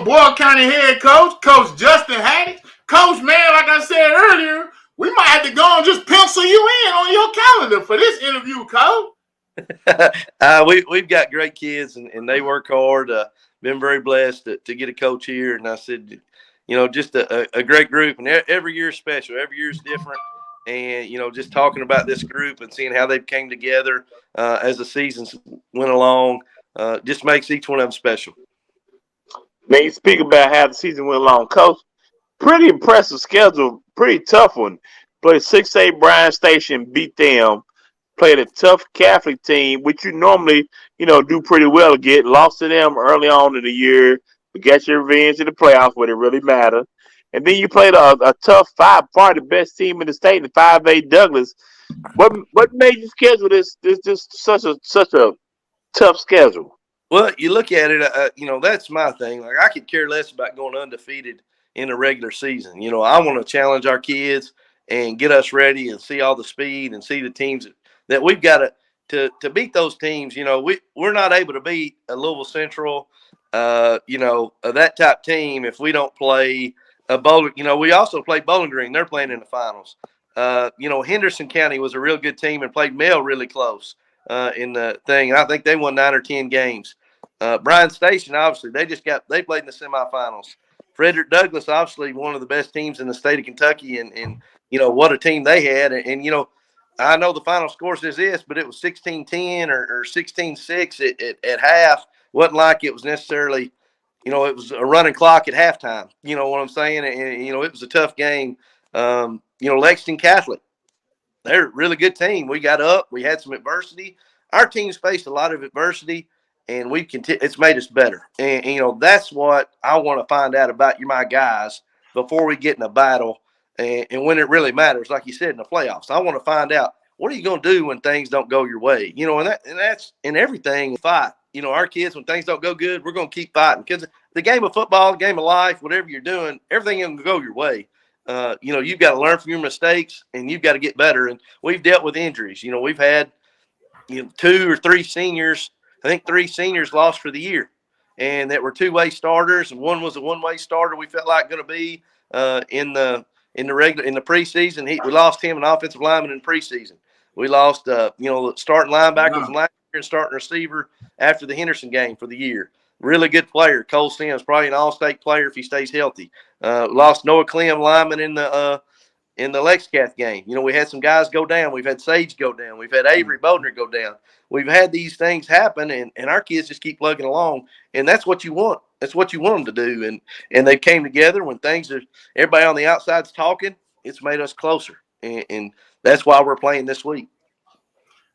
Boyle County Head Coach, Coach Jason Haddix. Coach, man, like I said earlier, we might have to go and just pencil you in on your calendar for this interview, Coach. We've got great kids, and they work hard. Been very blessed to get a coach here, and I said, just a great group, and every year is special. Every year is different, and just talking about this group and seeing how they've came together as the seasons went along, just makes each one of them special. Man, you speak about how the season went along, Coach. Pretty impressive schedule, pretty tough one. Played 6A Bryan Station, beat them. Played a tough Catholic team, which you normally, do pretty well to get. Lost to them early on in the year. But got your revenge in the playoffs where it really mattered. And then you played a tough five, probably the best team in the state, the 5A Douglas. What made you schedule this such a tough schedule? Well, you look at it, that's my thing. Like, I could care less about going undefeated in the regular season. I want to challenge our kids and get us ready and see all the speed and see the teams that we've got to beat those teams. We're not able to beat a Louisville Central, that type team if we don't play a Bowling. We also play Bowling Green. They're playing in the finals. Henderson County was a real good team and played Mel really close in the thing. I think they won 9 or 10 games. Bryan Station, obviously, they played in the semifinals. Frederick Douglass, obviously, one of the best teams in the state of Kentucky, and what a team they had. And I know the final score says this, but it was 16-10 or 16-6 at half. Wasn't like it was necessarily, it was a running clock at halftime. You know what I'm saying? And it was a tough game. Lexington Catholic, they're a really good team. We got up. We had some adversity. Our team's faced a lot of adversity, and it's made us better. And that's what I want to find out about my guys before we get in a battle. And when it really matters, like you said, in the playoffs, I want to find out, what are you going to do when things don't go your way? And that's in everything. Fight. Our kids, when things don't go good, we're going to keep fighting, because the game of football, the game of life, whatever you're doing, everything ain't going to go your way. You've got to learn from your mistakes, and you've got to get better. And we've dealt with injuries. We've had 2 or 3 seniors. I think 3 seniors lost for the year, and that were 2-way starters, and one was a 1-way starter. We felt like going to be in the preseason. We lost him, an offensive lineman, in preseason. We lost starting linebacker from last year and starting receiver after the Henderson game for the year. Really good player, Cole Sims, probably an all-state player if he stays healthy. Lost Noah Clem, lineman, in the Lexcath game. We had some guys go down. We've had Sage go down. We've had Avery Bodner go down. We've had these things happen, and our kids just keep plugging along, and that's what you want. That's what you want them to do, and they came together when everybody on the outside's talking. It's made us closer, and that's why we're playing this week.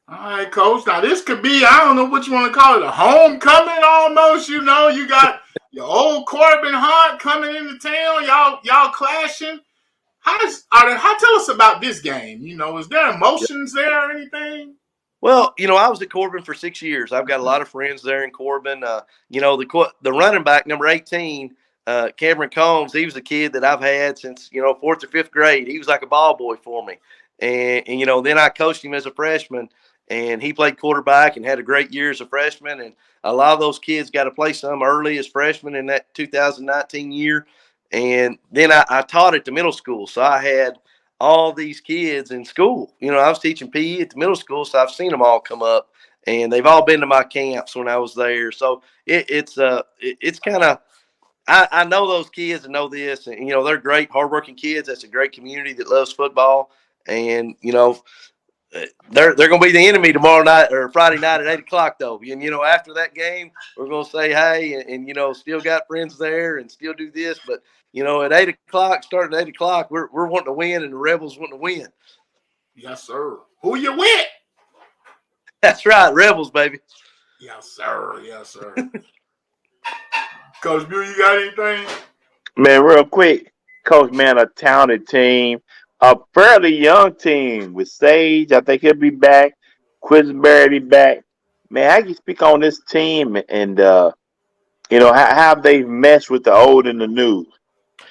All right, Coach. Now, this could be, I don't know what you want to call it, a homecoming almost. You got your old Corbin Hunt coming into town. Y'all clashing. Tell us about this game. Is there emotions there or anything? Well, I was at Corbin for 6 years. I've got a lot of friends there in Corbin. The running back, number 18, Cameron Combs, he was a kid that I've had since, 4th or 5th grade. He was like a ball boy for me. And then I coached him as a freshman, and he played quarterback and had a great year as a freshman. And a lot of those kids got to play some early as freshmen in that 2019 year. And then I taught at the middle school. So I had all these kids in school. I was teaching PE at the middle school, so I've seen them all come up, and they've all been to my camps when I was there. So it's kind of, I know those kids and know this, and they're great, hardworking kids. That's a great community that loves football, and they're going to be the enemy tomorrow night or Friday night at 8:00 though. And after that game, we're going to say hey, and still got friends there and still do this, but. At 8:00, starting at 8:00, we're wanting to win, and the Rebels wanting to win. Yes, sir. Who you with? That's right, Rebels, baby. Yes, sir. Yes, sir. Coach Bill, you got anything? Man, real quick, Coach, man, a talented team, a fairly young team with Sage. I think he'll be back. Quisenberry be back. Man, how can you speak on this team and how they've meshed with the old and the new?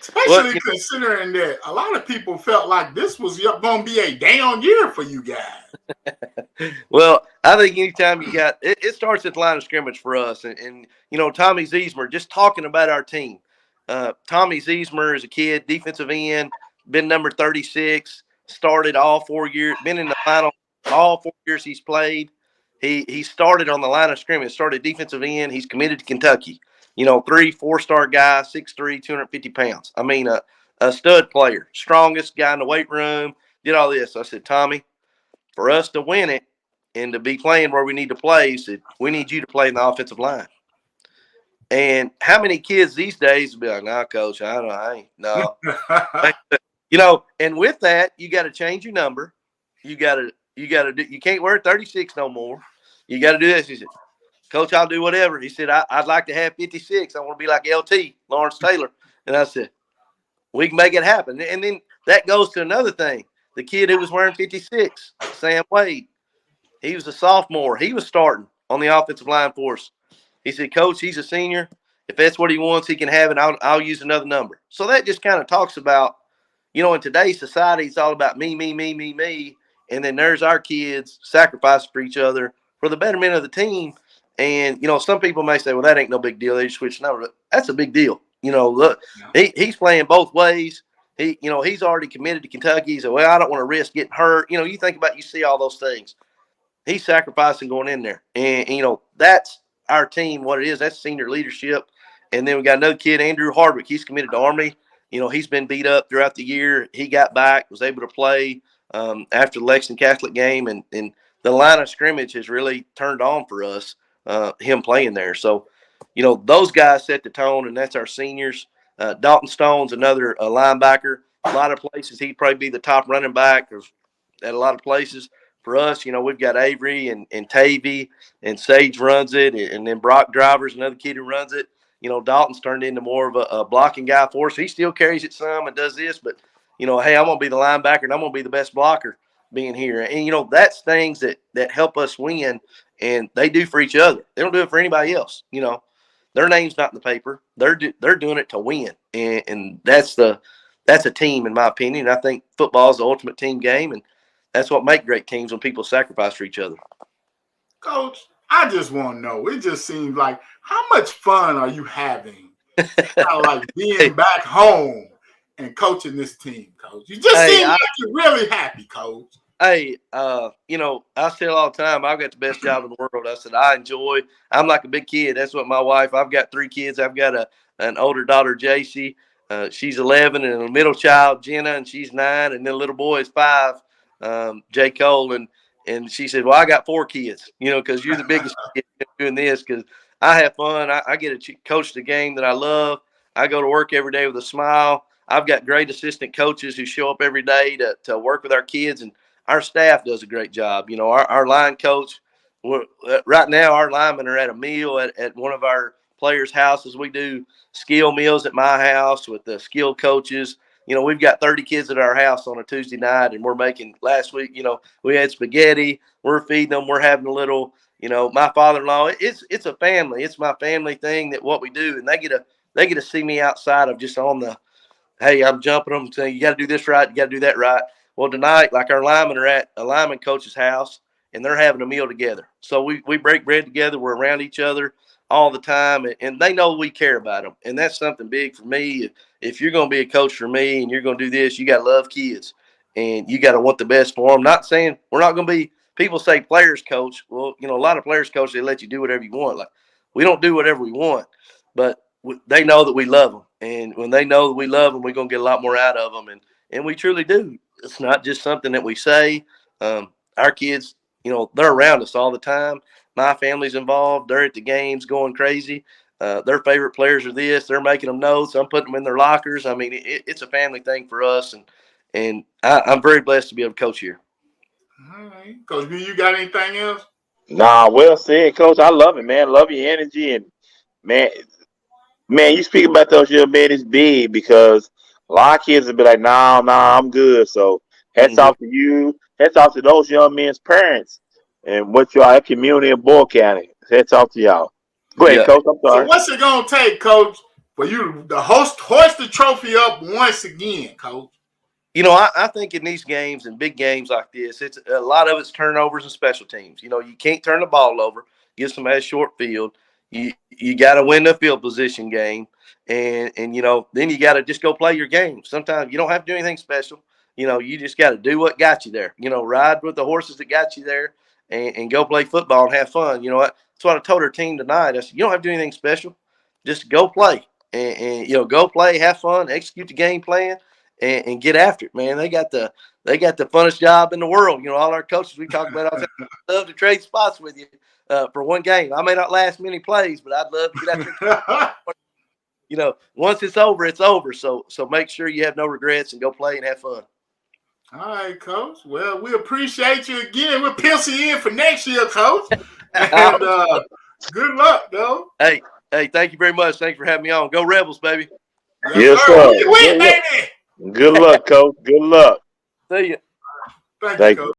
Especially considering that a lot of people felt like this was going to be a down year for you guys. Well, I think anytime you got it starts at the line of scrimmage for us. And Tommy Ziesmer, just talking about our team. Tommy Ziesmer is a kid, defensive end, been number 36, started all 4 years, been in the final all 4 years he's played. He started on the line of scrimmage, started defensive end. He's committed to Kentucky. 3-4-star guy, 6'3", 250 pounds. I mean, a stud player, strongest guy in the weight room, did all this. I said, Tommy, for us to win it and to be playing where we need to play, said, we need you to play in the offensive line. And how many kids these days will be like, nah, coach, I ain't, no. And with that, you got to change your number. You can't wear 36 no more. You got to do this. He said, Coach, I'll do whatever. He said, I'd like to have 56. I want to be like LT, Lawrence Taylor. And I said, we can make it happen. And then that goes to another thing. The kid who was wearing 56, Sam Wade, he was a sophomore. He was starting on the offensive line for us. He said, Coach, he's a senior. If that's what he wants, he can have it. I'll use another number. So that just kind of talks about, in today's society, it's all about me, me, me, me, me. And then there's our kids sacrificing for each other for the betterment of the team. And, some people may say, well, that ain't no big deal. They just switch numbers. That's a big deal. Look, he's playing both ways. He's already committed to Kentucky. He said, well, I don't want to risk getting hurt. You think about, you see all those things. He's sacrificing going in there. And that's our team, what it is. That's senior leadership. And then we got another kid, Andrew Hardwick. He's committed to Army. He's been beat up throughout the year. He got back, was able to play after the Lexington Catholic game. And the line of scrimmage has really turned on for us, him playing there. So, those guys set the tone, and that's our seniors. Dalton Stone's another linebacker. A lot of places he'd probably be the top running back at a lot of places. For us, we've got Avery and Tavy, and Sage runs it, and then Brock Driver's another kid who runs it. Dalton's turned into more of a blocking guy for us. He still carries it some and does this, but, hey, I'm going to be the linebacker, and I'm going to be the best blocker being here. And, that's things that help us win, and they do for each other. They don't do it for anybody else. Their name's not in the paper. They're doing it to win, and that's a team, in my opinion. I think football is the ultimate team game, and that's what makes great teams, when people sacrifice for each other. Coach, I just want to know. It just seems like, how much fun are you having? Kind of like being back home and coaching this team, Coach. You just seem like you're really happy, Coach. Hey, I say all the time, I've got the best job in the world. I said, I'm like a big kid. That's what my wife, I've got 3 kids. I've got an older daughter, JC. She's 11, and a middle child, Jenna, and she's 9. And then a little boy is 5, J. Cole. And she said, well, I got 4 kids, because you're the biggest kid doing this, because I have fun. I get to coach the game that I love. I go to work every day with a smile. I've got great assistant coaches who show up every day to work with our kids, and our staff does a great job. Our line coach, right now our linemen are at a meal at one of our players' houses. We do skill meals at my house with the skill coaches. We've got 30 kids at our house on a Tuesday night, and we're making, last week, we had spaghetti. We're feeding them. We're having a little, my father-in-law, it's a family. It's my family thing, that what we do. And they get to see me outside of just on the, hey, I'm jumping them, saying, you got to do this right. You got to do that right. Well, tonight, like, our linemen are at a lineman coach's house, and they're having a meal together. So we break bread together. We're around each other all the time, and they know we care about them. And that's something big for me. If you're going to be a coach for me and you're going to do this, you got to love kids, and you got to want the best for them. Not saying we're not going to be, people say players coach. Well, a lot of players coach, they let you do whatever you want. Like, we don't do whatever we want, but they know that we love them. And when they know that we love them, we're going to get a lot more out of them. And we truly do. It's not just something that we say. Our kids, they're around us all the time. My family's involved. They're at the games going crazy. Their favorite players are this. They're making them notes. I'm putting them in their lockers. I mean, it's a family thing for us. And I'm very blessed to be able to coach here. All right. Coach B, you got anything else? Nah, well said, Coach. I love it, man. Love your energy. And, man, you speak about those young men is big, because a lot of kids will be like, nah, I'm good. So hats off to you. Hats off to those young men's parents and what y'all have community in Boyle County. Hats off to y'all. Go ahead, Coach. I'm sorry. So what's it going to take, Coach, Well, you the hoist the trophy up once again, Coach. You know, I think in these games and big games like this, it's a lot of it's turnovers and special teams. You know, you can't turn the ball over, give somebody a short field. You got to win the field position game, and you know, then you got to just go play your game. Sometimes you don't have to do anything special. You know, you just got to do what got you there. You know, ride with the horses that got you there, and go play football and have fun. You know, that's what I told our team tonight. I said, you don't have to do anything special, just go play, and you know, go play, have fun, execute the game plan. And get after it, man. They got the funnest job in the world. You know, all our coaches we talk about. I love to trade spots with you for one game. I may not last many plays, but I'd love to get after it. You know, once it's over, it's over. So make sure you have no regrets and go play and have fun. All right, Coach. Well, we appreciate you again. We'll pencil you in for next year, Coach. And good luck, though. Hey, thank you very much. Thanks for having me on. Go Rebels, baby. Yes, sir. You win, baby. Good luck, Coach. Good luck. See you. Thank you, Coach.